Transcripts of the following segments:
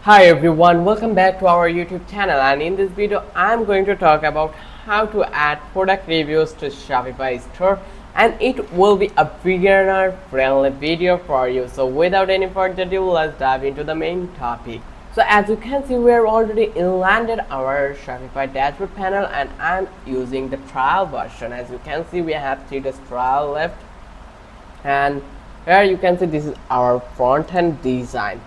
Hi everyone, welcome back to our YouTube channel, and in this video I'm going to talk about how to add product reviews to Shopify store, and it will be a beginner friendly video for you. So without any further ado, let's dive into the main topic. So as you can see, we are already landed our Shopify dashboard panel, and I'm using the trial version. As you can see, we have 3 days trial left, and here you can see this is our front end design.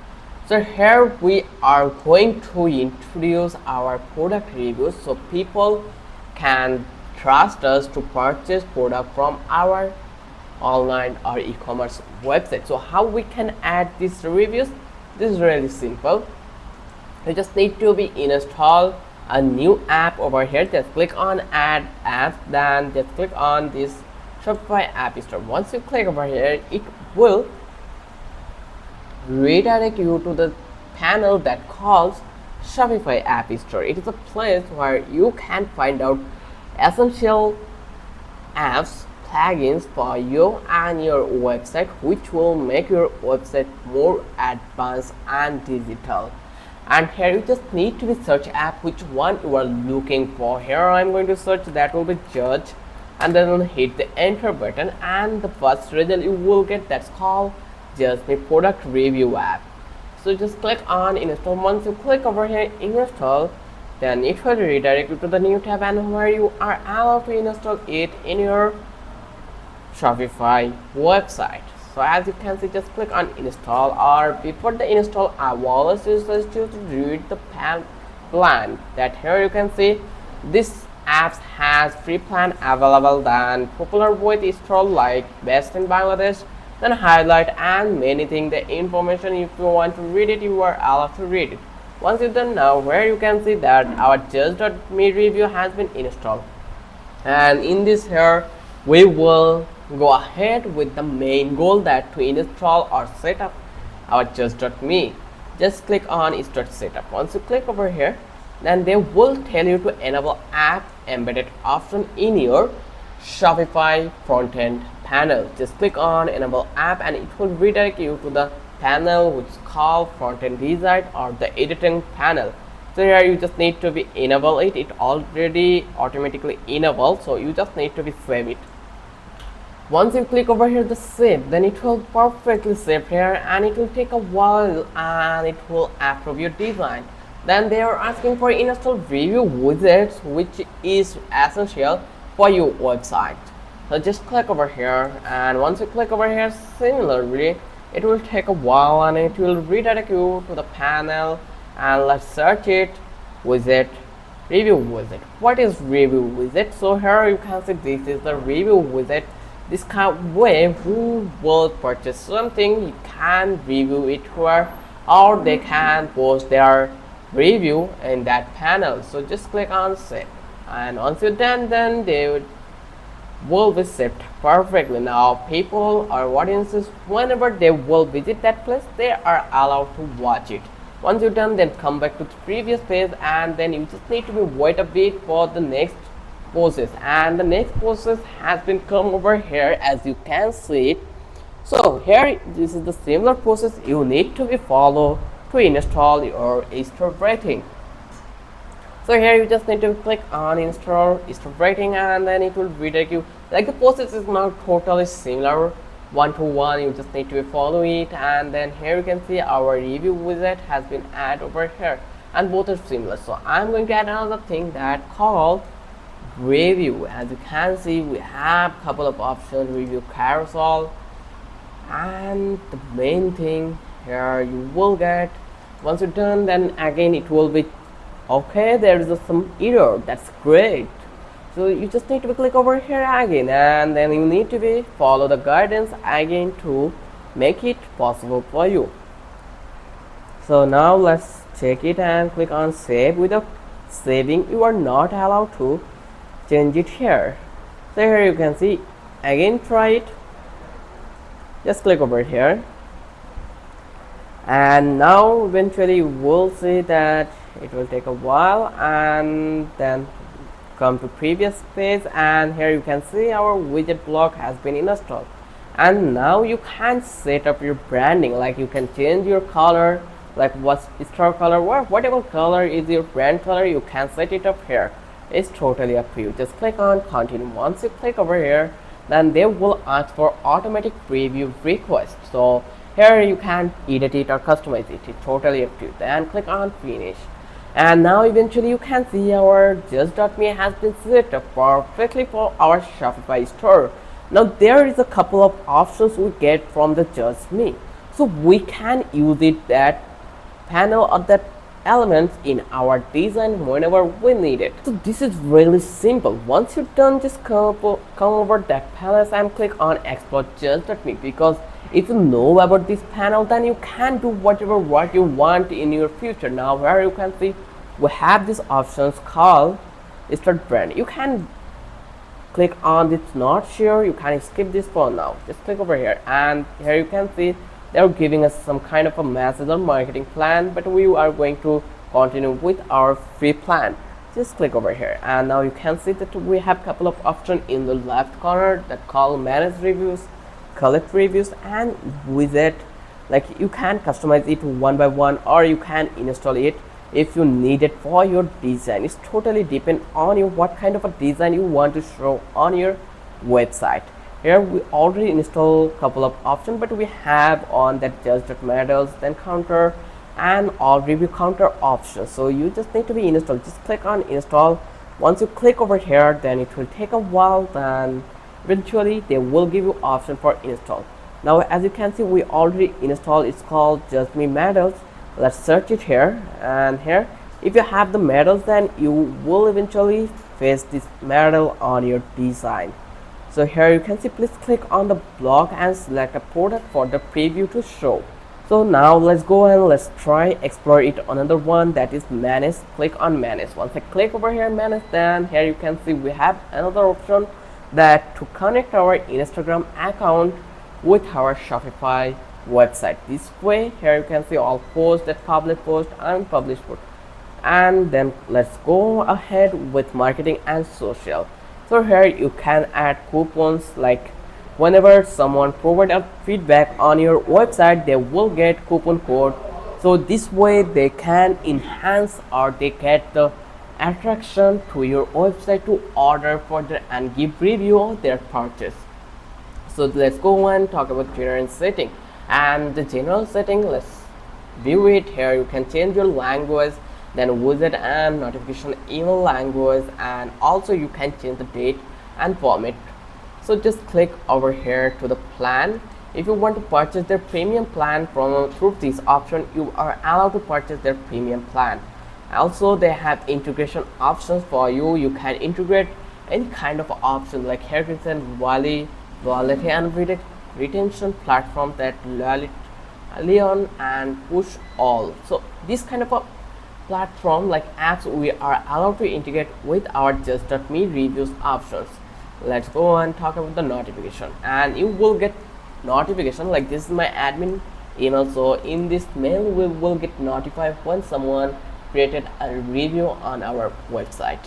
So here we are going to introduce our product reviews so people can trust us to purchase product from our online or e-commerce website. So how we can add these reviews? This is really simple. You just need to be install a new app over here. Just click on add app, then just click on this Shopify app store. Once you click over here, it will redirect you to the panel that calls Shopify app store. It is a place where you can find out essential apps plugins for you and your website, which will make your website more advanced and digital. And here you just need to be search app which one you are looking for. Here I'm going to search, that will be Judge, and then hit the enter button, and the first result you will get, that's called just the product review app. So just click on install. Once you click over here install, then it will redirect you to the new tab, and where you are allowed to install it in your Shopify website. So as you can see, just click on install, or before the install I will suggest you to read the plan. That here you can see this apps has free plan available, than popular with install like best in Bangladesh, then highlight and many things. The information, if you want to read it, you are allowed to read it. Once you're done, now where you can see that our just.me review has been installed, and in this here we will go ahead with the main goal, that to install or set up our just.me. Just click on start setup. Once you click over here, then they will tell you to enable app embedded option in your Shopify front-end panel. Just click on enable app, and it will redirect you to the panel which is called front-end design or the editing panel. So here you just need to be enable it. It already automatically enabled, so you just need to be save it. Once you click over here the save, then it will perfectly save here, and it will take a while and it will approve your design. Then they are asking for install review widgets, which is essential for your website. So just click over here, and once you click over here, similarly it will take a while and it will redirect you to the panel, and let's search it, widget, review widget. What is review widget? So here you can see this is the review widget. This kind of way, who will purchase something, you can review it here, or they can post their review in that panel. So just click on save, and once you're done, then they will be saved perfectly. Now people or audiences, whenever they will visit that place, they are allowed to watch it. Once you're done, then come back to the previous page, and then you just need to wait a bit for the next process, and the next process has been come over here, as you can see it. So here this is the similar process you need to be follow to install your store rating. So here you just need to click on install store rating, and then it will redirect you. Like, the process is not totally similar one to one, you just need to follow it. And then here you can see our review widget has been added over here, and both are similar. So I'm going to add another thing that called review. As you can see, we have a couple of options: review carousel, and the main thing here you will get. Once you're done, then again it will be okay, there is some error. That's great. So you just need to click over here again, and then you need to be follow the guidance again to make it possible for you. So now let's check it and click on save. Without saving, you are not allowed to change it here. So here you can see, again try it, just click over here, and now eventually you will see that it will take a while, and then come to previous page, and here you can see our widget block has been installed. And now you can set up your branding, like you can change your color like what's star color, whatever color is your brand color, you can set it up here. It's totally up to you. Just click on continue. Once you click over here, then they will ask for automatic preview request. So here you can edit it or customize it. It's totally up to you. Then click on finish. And now eventually you can see our just.me has been set up perfectly for our Shopify store. Now there is a couple of options we get from the just me, so we can use it that panel or that elements in our design whenever we need it. So this is really simple. Once you're done, just come over that palace and click on explore just.me, because if you know about this panel, then you can do whatever what you want in your future. Now where you can see we have these options called start brand. You can click on this not sure, you can skip this for now. Just click over here, and here you can see they're giving us some kind of a message or marketing plan, but we are going to continue with our free plan. Just click over here, and now you can see that we have a couple of options in the left corner that call manage reviews, collect reviews, and widget. Like you can customize it one by one, or you can install it if you need it for your design. It's totally depend on you what kind of a design you want to show on your website. Here we already install a couple of options, but we have on that just.medals, then counter, and all review counter options. So you just need to be installed. Just click on install. Once you click over here, then it will take a while, then eventually they will give you option for install. Now as you can see, we already installed. It's called just me medals. Let's search it here, and here if you have the medals, then you will eventually face this medal on your design. So here you can see, please click on the block and select a product for the preview to show. So now let's go and let's try explore it another one, that is manage. Click on manage. Once I click over here manage, then here you can see we have another option that to connect our Instagram account with our Shopify website. This way here you can see all posts, that public post, unpublished post. And then let's go ahead with marketing and social. So here you can add coupons, like whenever someone provide a feedback on your website, they will get coupon code. So this way they can enhance or they get the attraction to your website to order further and give review of their purchase. So let's go and talk about general setting. And the general setting, let's view it. Here you can change your language, then widget and notification email language, and also you can change the date and format. So just click over here to the plan. If you want to purchase their premium plan from through this option, you are allowed to purchase their premium plan. Also they have integration options for you. You can integrate any kind of option, like here you can loyalty and retention platform, that Leon and push all. So this kind of a platform like apps we are allowed to integrate with our just.me reviews options. Let's go and talk about the notification, and you will get notification like this is my admin email. So in this mail we will get notified when someone created a review on our website.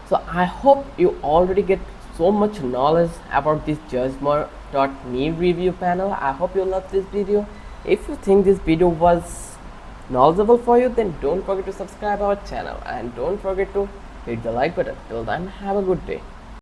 So I hope you already get so much knowledge about this just.me review panel. I hope you love this video. If you think this video was knowledgeable for you, then don't forget to subscribe our channel and don't forget to hit the like button. Till then, have a good day.